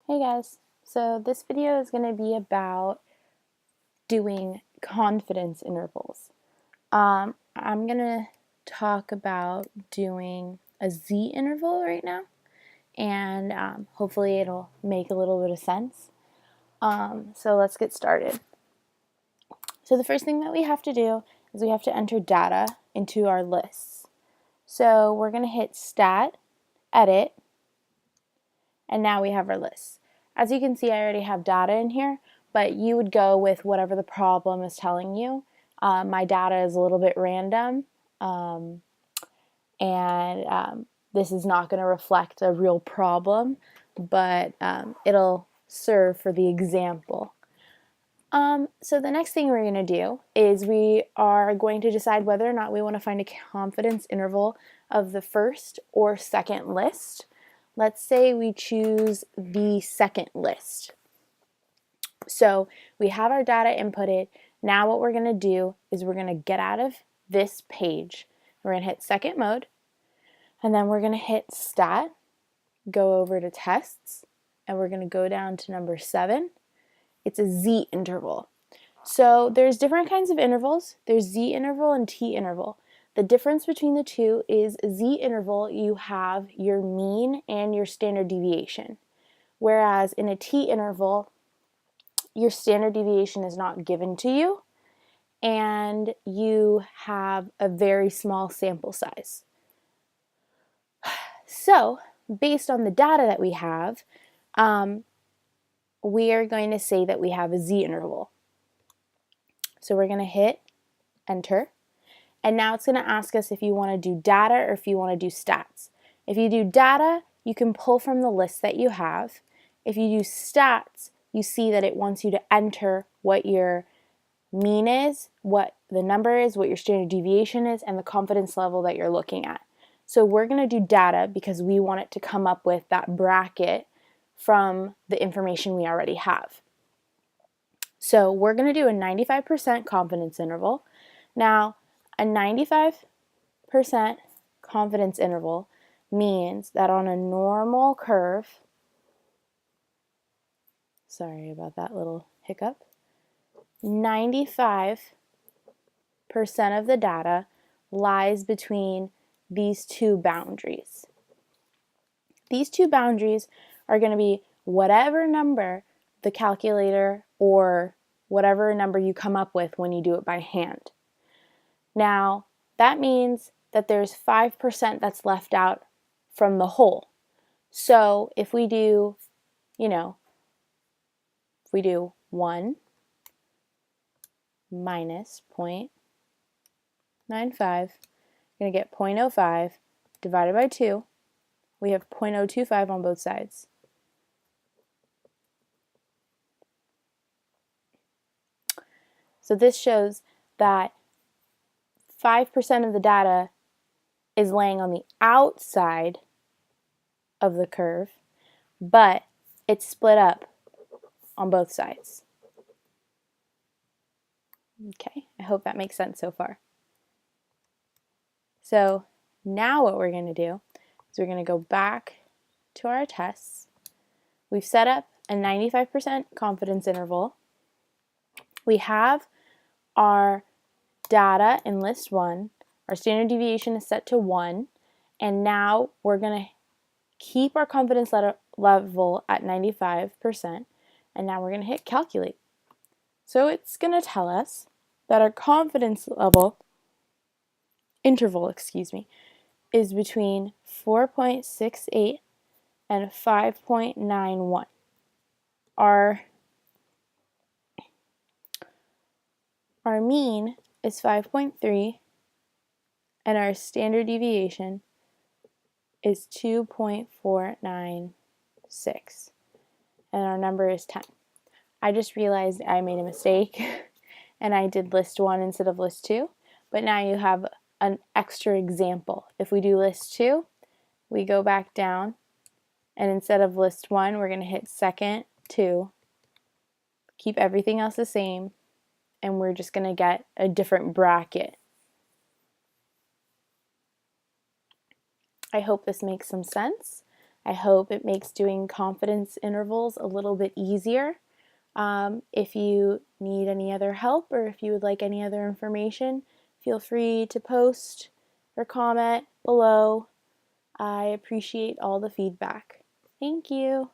Hey guys, so this video is going to be about doing confidence intervals. I'm going to talk about doing a Z interval right now, and hopefully it'll make a little bit of sense. So let's get started. So the first thing that we have to do is we have to enter data into our lists. So we're going to hit Stat, Edit, and now we have our lists. As you can see, I already have data in here, but you would go with whatever the problem is telling you. My data is a little bit random, and this is not going to reflect a real problem, but it'll serve for the example. So the next thing we're going to do is we are going to decide whether or not we want to find a confidence interval of the first or second list. Let's say we choose the second list. So we have our data inputted. Now what we're going to do is we're going to get out of this page. We're going to hit second mode, and then we're going to hit Stat, go over to Tests, and we're going to go down to number 7. It's a Z interval. So there's different kinds of intervals. There's Z interval and T interval. The difference between the two is Z interval, you have your mean and your standard deviation. Whereas in a T interval, your standard deviation is not given to you, and you have a very small sample size. So based on the data that we have, we are going to say that we have a Z interval. So we're going to hit Enter. And now it's going to ask us if you want to do data or if you want to do stats. If you do data, you can pull from the list that you have. If you do stats, you see that it wants you to enter what your mean is, what the number is, what your standard deviation is, and the confidence level that you're looking at. So we're going to do data because we want it to come up with that bracket from the information we already have. So we're going to do a 95% confidence interval. Now, a 95% confidence interval means that on a normal curve, sorry about that little hiccup, 95% of the data lies between these two boundaries. These two boundaries are going to be whatever number the calculator or whatever number you come up with when you do it by hand. Now, that means that there's 5% that's left out from the whole. So if we do, if we do 1 minus 0.95, you're going to get 0.05 divided by 2. We have 0.025 on both sides. So this shows that 5% of the data is laying on the outside of the curve, but it's split up on both sides. Okay, I hope that makes sense so far. So now what we're going to do is we're going to go back to our tests. We've set up a 95% confidence interval. We have our data in list 1. Our standard deviation is set to 1. And now we're going to keep our confidence level at 95%. And now we're going to hit calculate. So it's going to tell us that our confidence interval, is between 4.68 and 5.91. Our mean is 5.3 and our standard deviation is 2.496 and our number is 10. I just realized I made a mistake and I did list 1 instead of list 2, but now you have an extra example. If we do list 2, we go back down, and instead of list 1, we're going to hit second 2, keep everything else the same, and we're just going to get a different bracket. I hope this makes some sense. I hope it makes doing confidence intervals a little bit easier. If you need any other help or if you would like any other information, feel free to post or comment below. I appreciate all the feedback. Thank you.